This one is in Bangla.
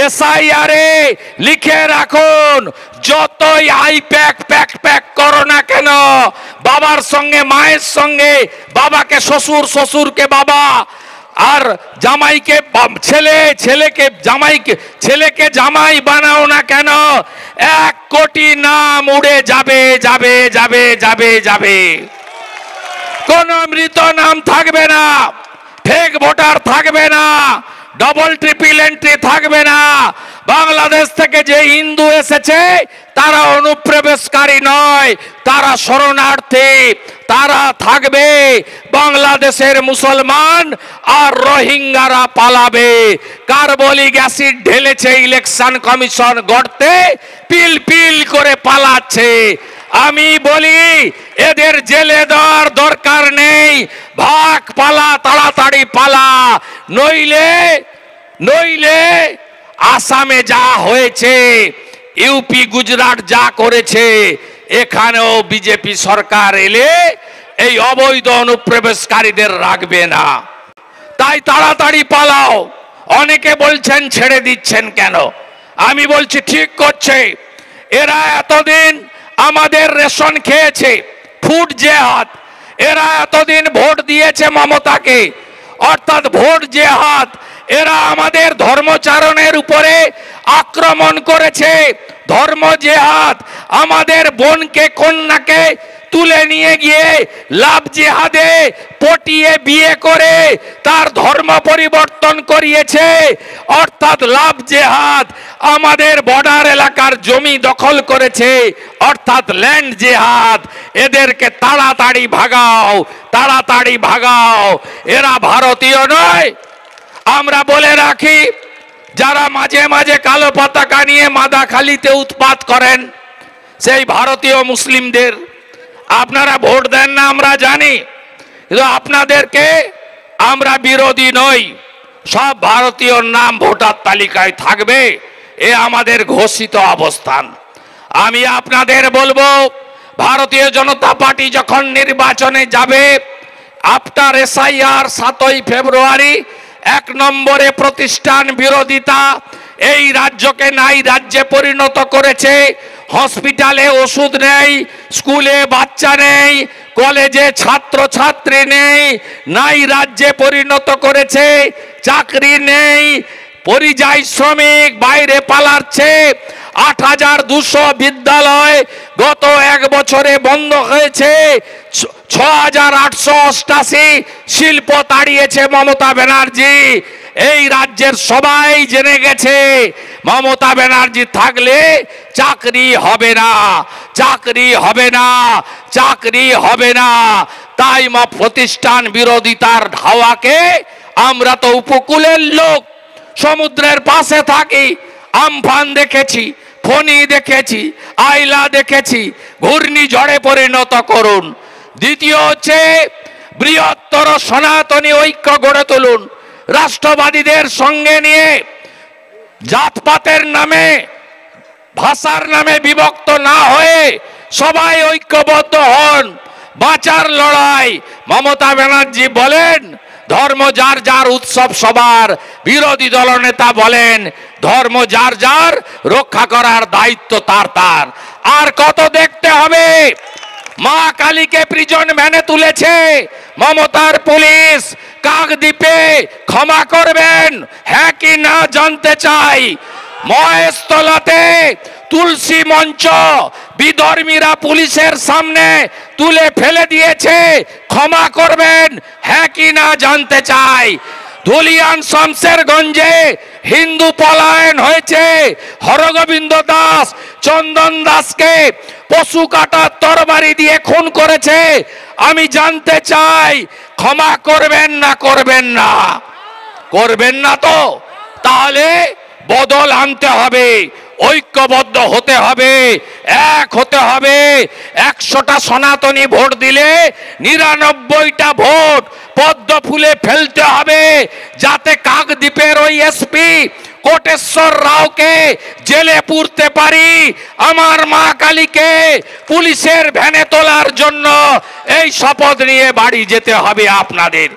এসআইআরে লিখে রাখুন, যতই আইপ্যাক প্যাক প্যাক করো না কেন, বাবার সঙ্গে মায়ের সঙ্গে, বাবাকে শ্বশুর, শ্বশুরকে বাবা, আর জামাইকে ছেলে, ছেলেকে জামাইকে, ছেলেকে জামাই বানাও না কেন, 1 কোটি নাম উড়ে যাবে যাবে যাবে যাবে যাবে। কোন মৃত নাম থাকবে না, ফেক ভোটার থাকবে না, ডবল ট্রিপল এন্ট্রি থাকবে না। বাংলাদেশ থেকে যে হিন্দু এসেছে তারা অনুপ্রবেশকারী নয়, তারা শরণার্থী, তারা থাকবে। বাংলাদেশের মুসলমান আর রোহিঙ্গারা পালাবে। কার্বলিক অ্যাসিড ঢেলেছে ইলেকশন কমিশন গড়তে, পিল পিল করে পালাচ্ছে। আমি বলি এদের জেলে দেওয়ার দরকার নেই, ভাগ, পালা, তাড়াতাড়ি পালা, নইলে নইলে আসামে যা হয়েছে, ইউপি গুজরাট যা করেছে, এখানেও বিজেপি সরকার এলে এই অবৈধ অনুপ্রবেশকারীদের রাখবে না। তাই তাড়াতাড়ি পালাও। অনেকে বলছেন ছেড়ে দিচ্ছেন কেন, আমি বলছি ঠিক করছে। এরা এতদিন আমাদের রেশন খেয়েছে, ফুড জেহাদ। এরা এতদিন ভোট দিয়েছে মমতাকে, অর্থাৎ ভোট জেহাদ। এরা আমাদের ধর্মচারণের উপরে আক্রমণ করেছে, ধর্ম জেহাদ। আমাদের বোনকে, কন্যাকে তুলে নিয়ে গিয়ে লাভ জেহাদে পটিয়ে বিয়ে করে তার ধর্ম পরিবর্তন করিয়েছে, অর্থাৎ লাভ জেহাদ। আমাদের বর্ডার এলাকার জমি দখল করেছে, অর্থাৎ ল্যান্ড জেহাদ। এদেরকে তাড়াতাড়ি ভাগাও, তাড়াতাড়ি ভাগাও। এরা ভারতীয় নয়। আমরা বলে রাখি, যারা মাঝে মাঝে কালো পতাকা নিয়ে মাদাখালীতে উৎপাত করেন, সেই ভারতীয় মুসলিমদের আপনারা ভোট দেন না আমরা জানি, কিন্তু আপনাদেরকে আমরা বিরোধী নই। সব ভারতীয় নাম ভোটার তালিকায় থাকবে, এ আমাদের ঘোষিত অবস্থান। আমি আপনাদের বলবো, ভারতীয় জনতা পার্টি যখন নির্বাচনে যাবে, আফটার এসআইআর 7ই ফেব্রুয়ারি, 1 নম্বরে প্রতিষ্ঠান বিরোধিতা। এই রাজ্যকে নাই রাজ্যে পরিণত করেছে। হসপিটালে ওষুধ নেই, স্কুলে বাচ্চা নেই, কলেজে ছাত্র ছাত্রী নেই, নাই রাজ্যে পরিণত করেছে। চাকরি নেই, পরিযায়ী শ্রমিক বাইরে পালাচ্ছে। 8200 বিদ্যালয় গত 1 বছরে বন্ধ হয়েছে। 6888 শিল্প তাড়িয়েছে মমতা ব্যানার্জি। এই রাজ্যের সবাই জেনে গেছে, মমতা ব্যানার্জি থাকলে চাকরি হবে না, চাকরি হবে না, চাকরি হবে না। তাই প্রতিষ্ঠান বিরোধিতার ধাওয়াকে, আমরা তো উপকূলের লোক, সমুদ্রের পাশে থাকি, আমফান দেখেছি, ফণী দেখেছি, আইলা দেখেছি, ঘূর্ণিঝড়ে পরিণত করুন। দ্বিতীয় হচ্ছে, বৃহত্তর সনাতনী ঐক্য গড়ে তুলুন। রাষ্ট্রবাদীদের সঙ্গে নিয়ে জাতপাতের নামে, ভাষার নামে বিভক্ত না হয়ে সবাই ঐক্যবদ্ধ হন। বাঁচার লড়াই। মমতা ব্যানার্জি বলেন ধর্ম যার যার, উৎসব সবার। বিরোধী দলনেতা বলেন ধর্ম যার যার, রক্ষা করার দায়িত্ব তার তার। আর কত দেখতে হবে? মা কালীকে প্রিজন ভ্যানে তুলেছে মমতার পুলিশ। কাকদ্বীপে ক্ষমা করবেন হ্যাঁ কি না জানতে চাই। মহেশতলাতে তুলসী মঞ্চ বিধর্মীরা পুলিশের সামনে তুলে ফেলে দিয়েছে, ক্ষমা করবেন হ্যাঁ কি না জানতে চাই। ধুলিয়ান শমশেরগঞ্জে হিন্দু পলায়ন হয়েছে। হরগোবিন্দ দাস, চন্দন দাসকে পশু কাটার তরবারি দিয়ে খুন করেছে। আমি জানতে চাই, ক্ষমা করবেন না করবেন না? করবেন না তো? তাহলে বদল আনতে হবে, ঐক্যবদ্ধ হতে হবে, এক হতে হবে। 100টা সনাতনী ভোট দিলে 99টা ভোট পদ্ম ফুলে ফেলতে হবে, যাতে কাকদ্বীপের ওই এসপি কোটেশ্বর রাওকে জেলে পুরতে পারি। আমার মা কালীকে পুলিশের ভ্যানে তোলার জন্য এই শপথ নিয়ে বাড়ি যেতে হবে আপনাদের।